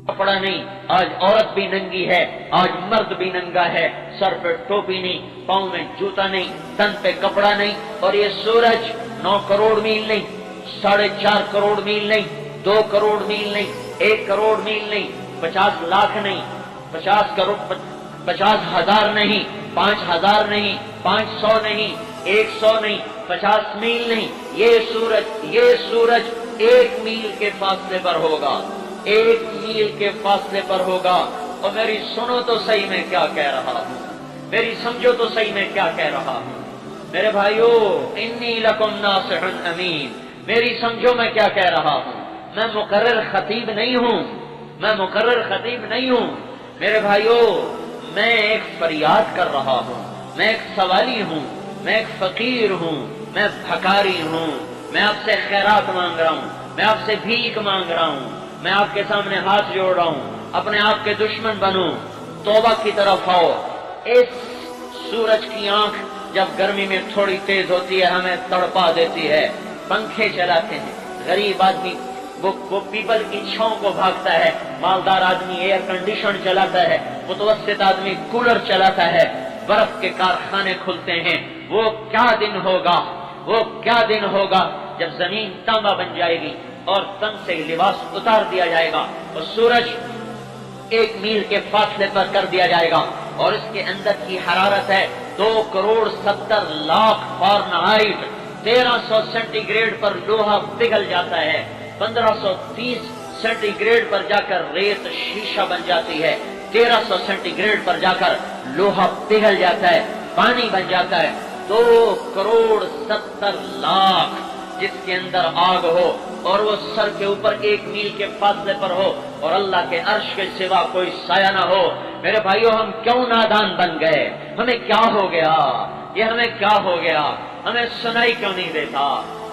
کپڑا نہیں، آج عورت بھی ننگی ہے، آج مرد بھی ننگا ہے، سر پہ ٹوپی نہیں، پاؤں میں جوتا نہیں، تن پہ کپڑا نہیں، اور یہ سورج 9 کروڑ میل نہیں، 4.5 کروڑ میل نہیں، 2 کروڑ میل نہیں، 1 کروڑ میل نہیں، 50 لاکھ نہیں، 50,000 نہیں، 5,000 نہیں، 500 نہیں، 100 نہیں، 50 میل نہیں، یہ سورج 1 میل کے فاصلے پر ہوگا، 1 میل کے فاصلے پر ہوگا۔ اور میری سنو تو صحیح میں کیا کہہ رہا ہوں، میری سمجھو تو صحیح میں کیا کہہ رہا ہوں۔ میرے بھائیو، انی لکم ناصح امین، میری سمجھو میں کیا کہہ رہا ہوں۔ میں مقرر خطیب نہیں ہوں، میں مقرر خطیب نہیں ہوں میرے بھائیو، میں ایک فریاد کر رہا ہوں، میں ایک سوالی ہوں، میں ایک فقیر ہوں، میں بھکاری ہوں، میں آپ سے خیرات مانگ رہا ہوں، میں آپ سے بھیک مانگ رہا ہوں، میں آپ کے سامنے ہاتھ جوڑ رہا ہوں، اپنے آپ کے دشمن بنوں، توبہ کی طرف آؤ۔ اس سورج کی آنکھ جب گرمی میں تھوڑی تیز ہوتی ہے ہمیں تڑپا دیتی ہے، پنکھے چلاتے ہیں، غریب آدمی وہ پیپل کی چھاؤں کو بھاگتا ہے، مالدار آدمی ایئر کنڈیشن چلاتا ہے، متوسط آدمی کولر چلاتا ہے، برف کے کارخانے کھلتے ہیں۔ وہ کیا دن ہوگا، وہ کیا دن ہوگا جب زمین تانبا بن جائے گی اور تن سے لباس اتار دیا جائے گا اور سورج 1 میل کے فاصلے پر کر دیا جائے گا، اور اس کے اندر کی حرارت ہے 2,70,00,000 فارنہائٹ، 1300 سینٹی گریڈ پر لوہا پگھل جاتا ہے، 1530 سینٹی گریڈ پر جا کر ریت شیشہ بن جاتی ہے، 1300 سینٹی گریڈ پر جا کر لوہا پگھل جاتا ہے، پانی بن جاتا ہے، 2,70,00,000 جس کے اندر آگ ہو اور وہ سر کے اوپر 1 میل کے فاصلے پر ہو اور اللہ کے عرش کے سوا کوئی سایہ نہ ہو۔ میرے بھائیو، ہم کیوں نادان بن گئے؟ ہمیں کیا ہو گیا؟ یہ ہمیں کیا ہو گیا؟ ہمیں سنائی کیوں نہیں دیتا؟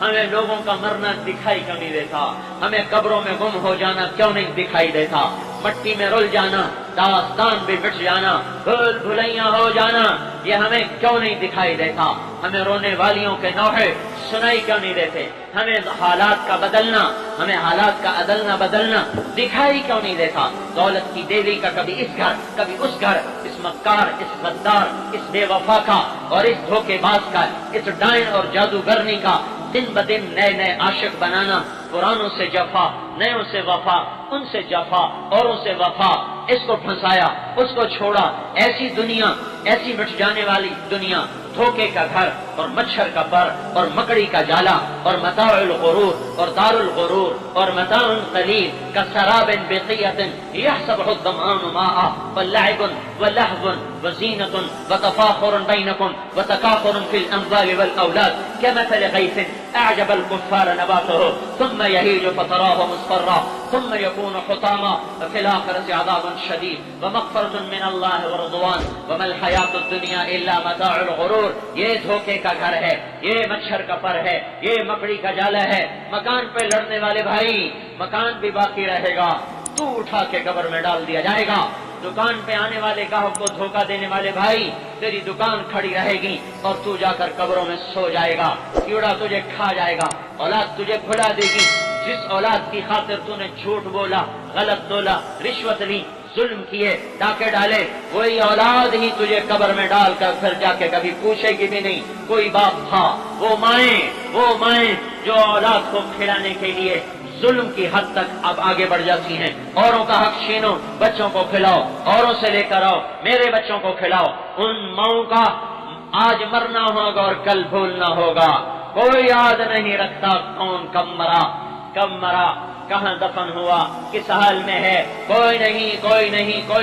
ہمیں لوگوں کا مرنا دکھائی کیوں نہیں دیتا؟ ہمیں قبروں میں گم ہو جانا کیوں نہیں دکھائی دیتا؟ مٹی میں رل جانا، داستان بھی مٹ جانا، بھول بھلیاں ہو جانا، یہ ہمیں کیوں نہیں دکھائی دیتا؟ ہمیں رونے والیوں کے نوحے سنائی کیوں نہیں دیتے؟ ہمیں حالات کا بدلنا، ہمیں حالات کا عدلنا بدلنا دکھائی کیوں نہیں دیتا؟ دولت کی دیوی کا کبھی اس گھر کبھی اس گھر، اس مکار، اس غدار، اس بے وفا کا اور اس دھوکے باز کا، اس ڈائن اور جادوگرنی کا دن بدن نئے نئے عاشق بنانا، پرانوں سے جفا، نیوں سے وفا، ان سے جفا، اوروں سے وفا، اس کو پھنسایا، اس کو چھوڑا، ایسی دنیا، ایسی مٹ جانے والی دنیا، دھوکے کا گھر اور مچھر کا پر اور مکڑی کا جالا اور متاع الغرور اور دار الغرور اور متاع قلیل كسراب بقية يحسبه الظمآن ماء ولعب ولهو وزينة وتفاخر بينكم وتكاثر في الأموال والأولاد كمثل غيث أعجب الكفار نباته ثم يهيج فتراه مصفرا ثم يكون حطاما وفي الآخرة عذاب شديد ومغفرة من الله ورضوان وما الحياة الدنيا إلا متاع الغرور۔ یہ دھوکے کا گھر ہے، یہ مچھر کا پر ہے، یہ مکڑی کا جالا ہے۔ مکان پہ لڑنے والے بھائی، مکان بھی باقی رہے گا، تو اٹھا کے قبر میں ڈال دیا جائے گا۔ دکان پہ آنے والے گاہک کو دھوکہ دینے والے بھائی، تیری دکان کھڑی رہے گی اور تو جا کر قبروں میں سو جائے گا، کیڑا تجھے کھا جائے گا، اولاد تجھے بھلا دے گی۔ جس اولاد کی خاطر تو نے جھوٹ بولا، غلط تولا، رشوت لی، ظلم کیے، ڈاکے ڈالے، وہی اولاد ہی تجھے قبر میں ڈال کر پھر جا کے کبھی پوچھے گی بھی نہیں کوئی باپ تھا۔ وہ مائیں جو اولاد کو کھلانے کے لیے ظلم کی حد تک اب آگے بڑھ جاتی ہیں، اوروں کا حق چھینو، بچوں کو کھلاؤ، اوروں سے لے کر آؤ، میرے بچوں کو کھلاؤ۔ ان ماؤں کا آج مرنا ہوگا اور کل بھولنا ہوگا۔ کوئی یاد نہیں رکھتا کون کب مرا، کہاں دفن ہوا، کس حال میں ہے، کوئی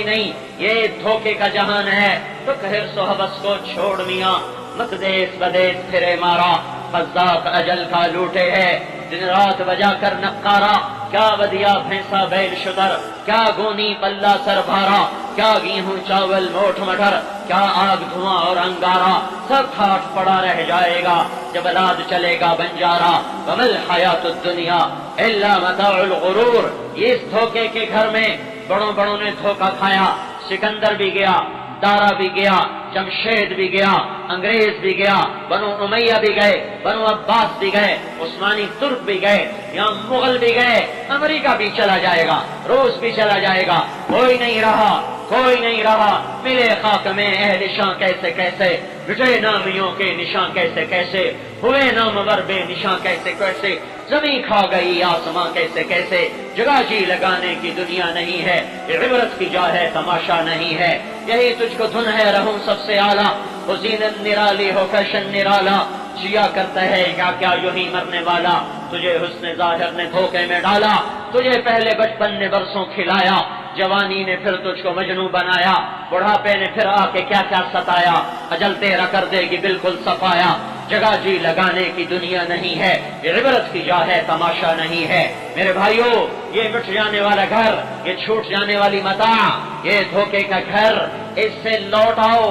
نہیں۔ یہ دھوکے کا جہان ہے۔ تو حرص و حوث کو چھوڑ میاں، مت دیس بدیس پھرے مارا، قذاق اجل کا لوٹے ہے، دن رات بجا کر نقارا، کیا ودیا بھینسا بیل شتر، کیا گونی پلہ سر بھارا، کیا گیہوں چاول موٹ مٹر، کیا آگ دھواں اور انگارا، سب ٹھاٹ پڑا رہ جائے گا جب الاد چلے گا بنجارا۔ وما الحیات الدنیا الا متاع الغرور۔ اس دھوکے کے گھر میں بڑوں نے دھوکہ کھایا، سکندر بھی گیا، دارا بھی گیا، جمشید بھی گیا، انگریز بھی گیا، بنو امیہ بھی گئے، بنو عباس بھی گئے، عثمانی ترک بھی گئے، یہاں مغل بھی گئے، امریکہ بھی چلا جائے گا، روس بھی چلا جائے گا، کوئی نہیں رہا، کوئی نہیں رہا۔ ملے خاک میں اہل شاں کیسے کیسے، مٹے نامیوں کے نشاں کیسے کیسے، ہوئے نامور بے نشاں کیسے کیسے، زمین کھا گئی آسماں کیسے کیسے، جگہ جی لگانے کی دنیا نہیں ہے، یہ عبرت کی جا ہے تماشا نہیں ہے، یہی تجھ کو دھن ہے رہوں سب سے اعلیٰ، وہ زینت نرالی ہو فیشن نرالا، جیا کرتا ہے کیا کیا یوں ہی مرنے والا، تجھے حسن ظاہر نے دھوکے میں ڈالا، تجھے پہلے بچپن نے برسوں کھلایا، جوانی نے پھر تجھ کو مجنوں بنایا، بڑھاپے نے پھر آ کے کیا کیا ستایا، اجل تیرا کر دے گی بالکل صفایا، جگہ جی لگانے کی دنیا نہیں ہے، یہ عبرت کی جا ہے تماشا نہیں ہے۔ میرے بھائیوں، یہ مٹ جانے والا گھر، یہ چھوٹ جانے والی متاع، یہ دھوکے کا گھر، اس سے لوٹ آؤ،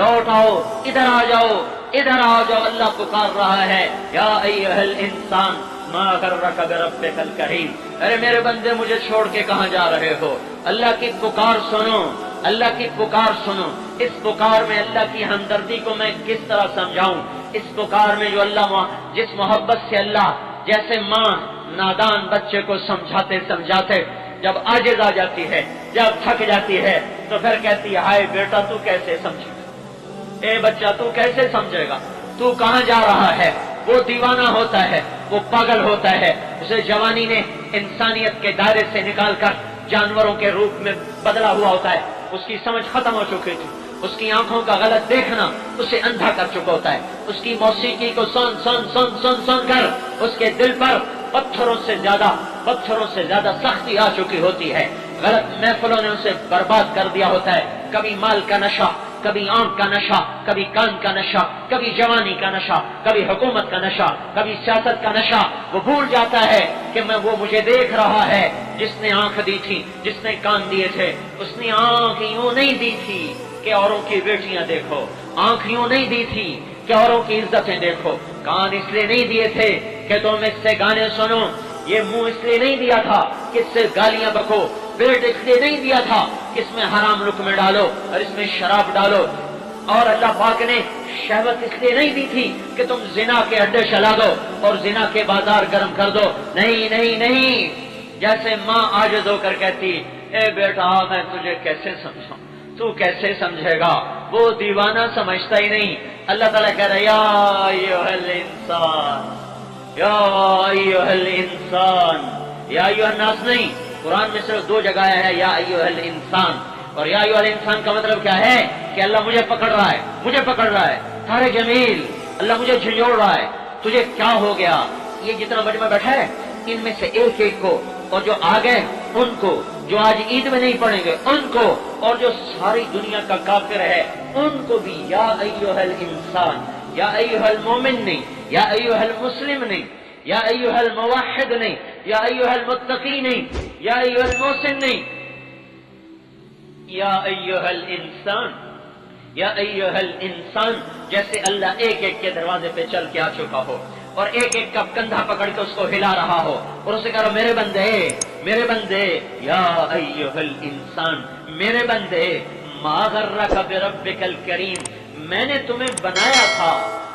لوٹ آؤ، ادھر آ جاؤ، ادھر آ جاؤ، اللہ پکار رہا ہے، یا ایھا الانسان ما غرک بربک الکریم، ارے میرے بندے مجھے چھوڑ کے کہاں جا رہے ہو؟ اللہ کی پکار سنو، اللہ کی پکار سنو، اس پکار میں اللہ کی ہمدردی کو میں کس طرح سمجھاؤں؟ اس پکار میں جو اللہ جس محبت سے اللہ، جیسے ماں نادان بچے کو سمجھاتے سمجھاتے جب عاجز آ جاتی ہے، جب تھک جاتی ہے تو پھر کہتی ہے ہائے بیٹا تو کیسے سمجھے گا، اے بچہ تو کیسے سمجھے گا، تو کہاں جا رہا ہے؟ وہ دیوانہ ہوتا ہے، وہ پاگل ہوتا ہے، اسے جوانی نے انسانیت کے دائرے سے نکال کر جانوروں کے روپ میں بدلا ہوا ہوتا ہے، اس کی سمجھ ختم ہو چکی تھی، اس کی آنکھوں کا غلط دیکھنا اسے اندھا کر چکا ہوتا ہے، اس کی موسیقی کو سن سن سن سن سن کر اس کے دل پر پتھروں سے زیادہ سختی آ چکی ہوتی ہے، غلط محفلوں نے اسے برباد کر دیا ہوتا ہے، کبھی مال کا نشہ، کبھی آنکھ کا نشہ، کبھی کان کا نشہ، کبھی جوانی کا نشہ، کبھی حکومت کا نشہ، کبھی سیاست کا نشہ، وہ بھول جاتا ہے کہ وہ مجھے دیکھ رہا ہے، جس نے آنکھ دی تھی، جس نے کان دیے تھے، اس نے آنکھ یوں نہیں دی تھی کہ اوروں کی بیٹیاں دیکھو، آنکھ یوں نہیں دی تھی کہ اوروں کی عزتیں دیکھو، کان اس لیے نہیں دیے تھے کہ تم اس سے گانے سنو، یہ منہ اس لیے نہیں دیا تھا کہ اس سے گالیاں بکو، پیٹ اس لیے نہیں دیا تھا کہ اس میں حرام لقمے ڈالو اور اس میں شراب ڈالو، اور اللہ پاک نے شہوت اس لیے نہیں دی تھی کہ تم زنا کے اڈے چلا دو اور زنا کے بازار گرم کر دو، نہیں نہیں نہیں، جیسے ماں عاجز ہو کر کہتی اے بیٹا میں تجھے کیسے سمجھاؤں، تو کیسے سمجھے گا، وہ دیوانہ سمجھتا ہی نہیں، اللہ تعالیٰ کہہ رہا ہے یا ایھا الانسان، یا ایھا الانسان، یا ایھا الناس نہیں، قرآن میں صرف 2 جگہ ہے یا ایھا الانسان، اور یا ایھا الانسان کا مطلب کیا ہے کہ اللہ مجھے پکڑ رہا ہے، مجھے پکڑ رہا ہے، سارے جمیل اللہ مجھے جھنجھوڑ رہا ہے، تجھے کیا ہو گیا؟ یہ جتنا مجمع بیٹھا ہے ان میں سے ایک ایک کو، اور جو آ گئے ان کو، جو آج عید میں نہیں پڑھیں گے ان کو، اور جو ساری دنیا کا کافر ہے ان کو بھی یا ایھا الانسان، یا ایھا المومن نہیں، یا ایھا المسلم نہیں، یا ایھا الموحد نہیں، یا ایھا المتقی نہیں، یا ایھا المحسن نہیں، یا ایھا الانسان، یا ایھا الانسان، جیسے اللہ ایک ایک کے دروازے پہ چل کے آ چکا ہو اور ایک ایک کا کندھا پکڑ کے اس کو ہلا رہا ہو اور اسے کہہ رہا میرے بندے، میرے بندے، یا ایھا الانسان، میرے بندے، ما غرک بربک الکریم، میں نے تمہیں بنایا تھا،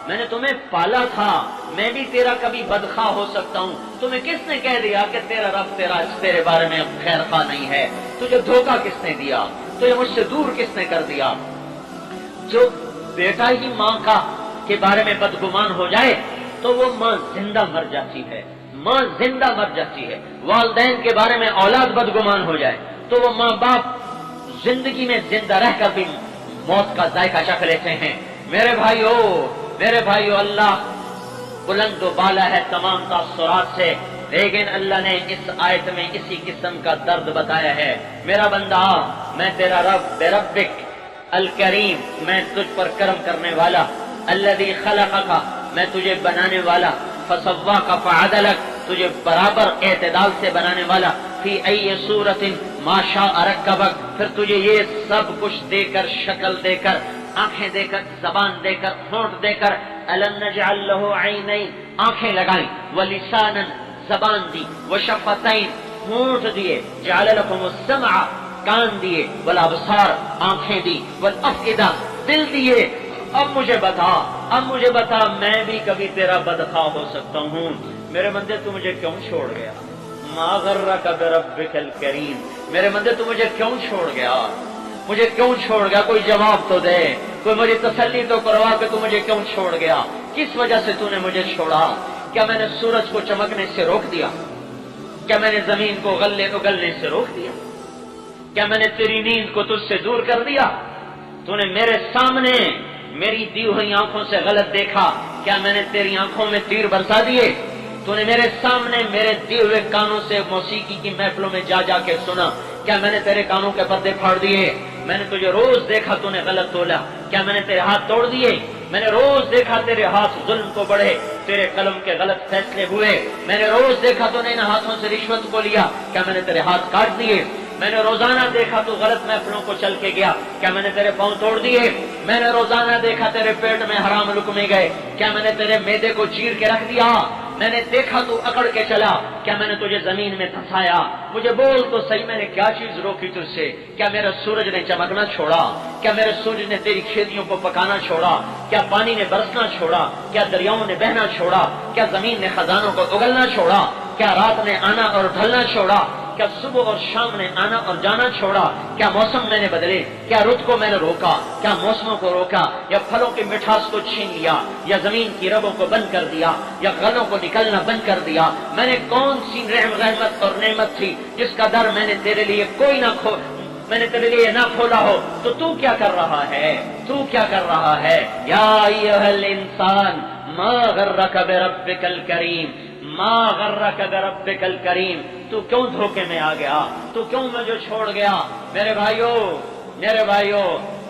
میں نے تمہیں پالا تھا، میں بھی تیرا کبھی بدخواہ ہو سکتا ہوں، تمہیں کس نے کہہ دیا کہ تیرا رب تیرے بارے میں خیر خواہ نہیں ہے؟ تجھے دھوکہ کس نے دیا؟ تجھے مجھ سے دور کس نے کر دیا؟ جو بیٹا ہی ماں کا کے بارے میں بدگمان ہو جائے تو وہ ماں زندہ مر جاتی ہے، ماں زندہ مر جاتی ہے، والدین کے بارے میں اولاد بدگمان ہو جائے تو وہ ماں باپ زندگی میں زندہ رہ کر بھی موت کا ذائقہ چکھ لیتے ہیں۔ میرے بھائیو، اللہ بلند و بالا ہے تمام تاثرات سے، لیکن اللہ نے اس آیت میں اسی قسم کا درد بتایا ہے، میرا بندہ میں تیرا رب بربک الکریم، میں تجھ پر کرم کرنے والا، الذی خلقک، میں تجھے بنانے والا، فسواک فعدلک، تجھے برابر اعتدال سے بنانے والا، فی ای صورت ما شاء رکبک، پھر تجھے یہ سب کچھ دے کر، شکل دے کر، آنکھیں دے کر، زبان دے کر، ہونٹ دے کر، الم نجعل لہ عینین، آنکھیں لگائیں، ولسانا، زبان دی، وشفتین، ہونٹ دیے، جعل لکم السمع، کان دیے، والابصار آنکھیں دی، والافئدہ دل دیے. اب مجھے بتا میں بھی کبھی تیرا بدخواہ ہو سکتا ہوں. میرے بندے تو مجھے کیوں چھوڑ گیا؟ ما غرک بربک الکریم. میرے بندے تو مجھے کیوں چھوڑ گیا؟ مجھے کیوں چھوڑ گیا؟ کوئی جواب تو دے، کوئی مجھے تسلی تو کروا کہ تو مجھے کیوں چھوڑ گیا؟ کس وجہ سے تو نے مجھے چھوڑا؟ کیا میں نے سورج کو چمکنے سے روک دیا؟ کیا میں نے زمین کو اگلنے سے روک دیا؟ کیا میں نے تیری نیند کو تجھ سے دور کر دیا؟ تو نے میرے سامنے میری دی ہوئی آنکھوں سے غلط دیکھا؟ کیا میں نے تیری آنکھوں میں تیر برسا دیے؟ تو نے میرے سامنے میرے دیے ہوئے کانوں سے موسیقی کی محفلوں میں جا جا کے سنا؟ کیا میں نے تیرے کانوں کے پردے پھاڑ دیے؟ میں نے تجھے روز دیکھا تو نے غلط تولا؟ کیا میں نے تیرے ہاتھ توڑ دیے؟ میں نے روز دیکھا تیرے ہاتھ ظلم کو بڑھے، تیرے قلم کے غلط فیصلے ہوئے. میں نے روز دیکھا تو نے ان ہاتھوں سے رشوت کو لیا؟ کیا میں نے تیرے ہاتھ کاٹ دیے؟ میں نے روزانہ دیکھا تو غلط محفلوں کو چل کے گیا؟ کیا میں نے تیرے پاؤں توڑ دیے؟ میں نے روزانہ دیکھا تیرے پیٹ میں حرام لقمے گئے؟ کیا میں نے تیرے معدے کو چیر کے رکھ دیا؟ میں نے دیکھا تو اکڑ کے چلا؟ کیا میں نے تجھے زمین میں پھنسایا؟ مجھے بول تو صحیح، میں نے کیا چیز روکی تجھ سے؟ کیا میرا سورج نے چمکنا چھوڑا؟ کیا میرے سورج نے تیری کھیتیوں کو پکانا چھوڑا؟ کیا پانی نے برسنا چھوڑا؟ کیا دریاؤں نے بہنا چھوڑا؟ کیا زمین نے خزانوں کو اگلنا چھوڑا؟ کیا رات نے آنا اور ڈھلنا چھوڑا؟ کیا صبح اور شام نے آنا اور جانا چھوڑا؟ کیا موسم میں نے بدلے؟ کیا رت کو میں نے روکا؟ کیا موسموں کو روکا؟ یا پھلوں کی مٹھاس کو چھین لیا؟ یا زمین کی رگوں کو بند کر دیا؟ یا غلوں کو نکلنا بند کر دیا؟ میں نے کون سی رحمت اور نعمت تھی جس کا در میں نے تیرے لیے میں نے تیرے لیے نہ کھولا ہو؟ تو کیا کر رہا ہے؟ کیا کر رہا ہے؟ یا ایھا الانسان ما غرک بربک الکریم، ما غرک بربک الکریم. تو کیوں دھوکے میں آ گیا؟ تو کیوں مجھے چھوڑ گیا؟ میرے بھائیوں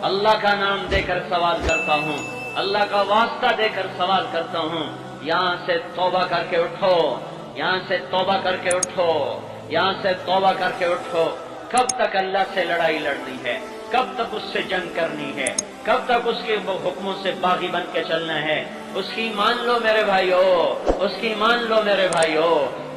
اللہ کا نام دے کر سوال کرتا ہوں، اللہ کا واسطہ دے کر سوال کرتا ہوں. یہاں سے توبہ کر کے اٹھو، یہاں سے توبہ کر کے اٹھو، یہاں سے توبہ کر کے اٹھو. کب تک اللہ سے لڑائی لڑنی ہے؟ کب تک اس سے جنگ کرنی ہے؟ کب تک اس کے حکموں سے باغی بن کے چلنا ہے؟ اس کی مان لو میرے بھائیو، اس کی مان لو میرے بھائیو،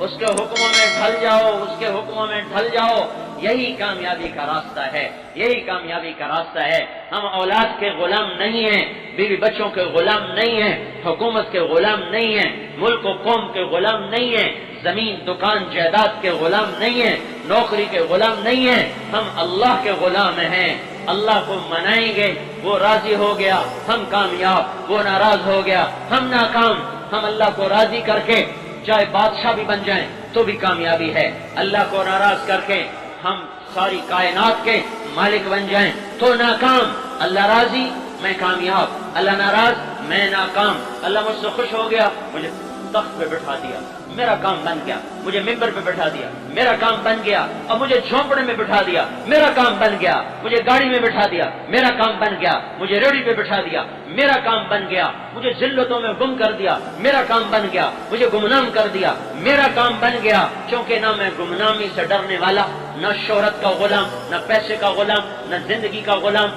اس کے حکموں میں ڈھل جاؤ، اس کے حکموں میں ڈھل جاؤ. یہی کامیابی کا راستہ ہے، یہی کامیابی کا راستہ ہے. ہم اولاد کے غلام نہیں ہیں، بیوی بچوں کے غلام نہیں ہیں، حکومت کے غلام نہیں ہیں، ملک و قوم کے غلام نہیں ہیں، زمین دکان جائیداد کے غلام نہیں ہیں، نوکری کے غلام نہیں ہیں. ہم اللہ کے غلام ہیں. اللہ کو منائیں گے، وہ راضی ہو گیا، ہم کامیاب، وہ ناراض ہو گیا، ہم ناکام. ہم اللہ کو راضی کر کے چاہے بادشاہ بھی بن جائیں تو بھی کامیابی ہے. اللہ کو ناراض کر کے ہم ساری کائنات کے مالک بن جائیں تو ناکام. اللہ راضی میں کامیاب، اللہ ناراض میں ناکام. اللہ مجھ سے خوش ہو گیا، مجھے تخت پہ بٹھا دیا، میرا کام بن گیا. مجھے ممبر پہ بٹھا دیا، میرا کام بن گیا. اب مجھے جھونپڑے میں بٹھا دیا، میرا کام بن گیا. مجھے گاڑی میں بٹھا دیا، میرا کام بن گیا. مجھے ریڑھی پہ بٹھا دیا، میرا کام بن گیا. مجھے ذلتوں میں گم کر دیا، میرا کام بن گیا. مجھے گمنام کر دیا، میرا کام بن گیا. کیونکہ نہ میں گمنامی سے ڈرنے والا، نہ شہرت کا غلام، نہ پیسے کا غلام، نہ زندگی کا غلام،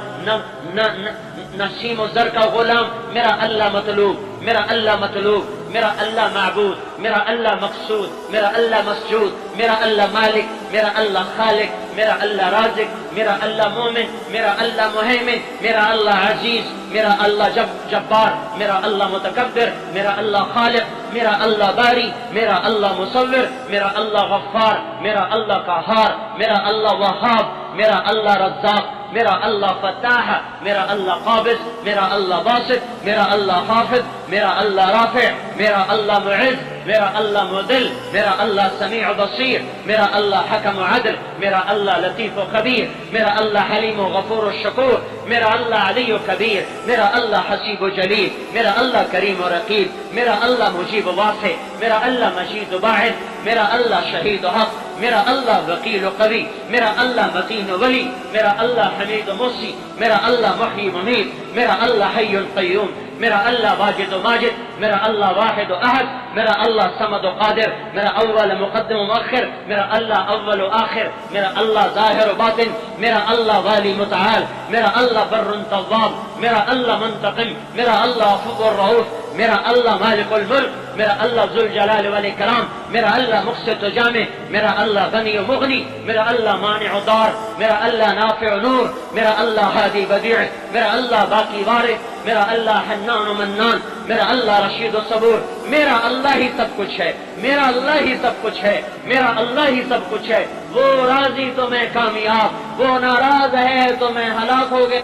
نہ سیم و زر کا غلام. میرا اللہ مطلوب، میرا اللہ مطلوب، میرا اللہ معبود، میرا اللہ مقصود، میرا اللہ مسجود، میرا اللہ مالک، میرا اللہ خالق، میرا اللہ رازق، میرا اللہ مومن، میرا اللہ مہیمن، میرا اللہ عزیز، میرا اللہ جبار، میرا اللہ متکبر، میرا اللہ خالق، میرا اللہ باری، میرا اللہ مصور، میرا اللہ غفار، میرا اللہ قہار، میرا اللہ وہاب، میرا اللہ رزاق، میرا اللہ فتاح، میرا اللہ قابض، میرا اللہ باسط، میرا اللہ حافظ، میرا اللہ رافع، میرا اللہ معز، میرا اللہ مذل، میرا اللہ سمیع بصیر، میرا اللہ حکم و عدل، میرا اللہ لطیف و خبیر، میرا اللہ حلیم و غفور و شکور، میرا اللہ علی و کبیر، میرا اللہ حسیب و جلیل، میرا اللہ کریم و رقیب، میرا اللہ مجیب و واسع، میرا اللہ مجید و باعث، میرا اللہ شہید و حق، میرا اللہ وکیل و قوی، میرا اللہ متین و ولی، میرا اللہ حمید و محصی، میرا اللہ محیی ممیت، میرا اللہ حی قیوم، میرا اللہ واجد و ماجد، میرا اللہ واحد و احد، میرا اللہ صمد و قادر، میرا اول مقدم و مؤخر، میرا اللہ اول و آخر، میرا اللہ ظاہر و باطن، میرا اللہ والی متعال، میرا اللہ بر طواب، میرا اللہ منتقم، میرا اللہ عفو و رؤوف، میرا اللہ مالک الملک، میرا اللہ ذو الجلال والاکرام، میرا اللہ مقسط و جامع، میرا اللہ غنی و مغنی، میرا اللہ مانع و دار، میرا اللہ نافع و نور، میرا اللہ ہادی بدیع، میرا اللہ باقی وارث، میرا اللہ حنان و منان، میرا اللہ رشید و صبور، میرا اللہ ہی سب کچھ ہے، میرا اللہ ہی سب کچھ ہے، میرا اللہ ہی سب کچھ ہے۔ وہ راضی تو میں کامیاب، وہ ناراض ہے تو میں ہلاک ہو گیا۔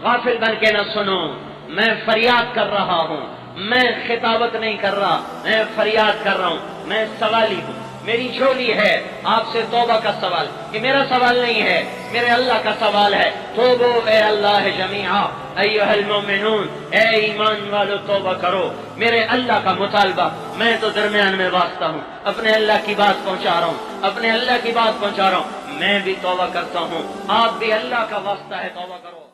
غافل بن کے نہ سنو، میں فریاد کر رہا ہوں، میں خطابت نہیں کر رہا، میں فریاد کر رہا ہوں، میں سوالی ہوں، میری جھولی ہے آپ سے توبہ کا سوال، یہ میرا سوال نہیں ہے، میرے اللہ کا سوال ہے۔ توبو اے اللہ جمیعا ایھا المؤمنون، اے ایمان والو توبہ کرو، میرے اللہ کا مطالبہ، میں تو درمیان میں واسطہ ہوں، اپنے اللہ کی بات پہنچا رہا ہوں، اپنے اللہ کی بات پہنچا رہا ہوں، میں بھی توبہ کرتا ہوں، آپ بھی اللہ کا واسطہ ہے توبہ کرو۔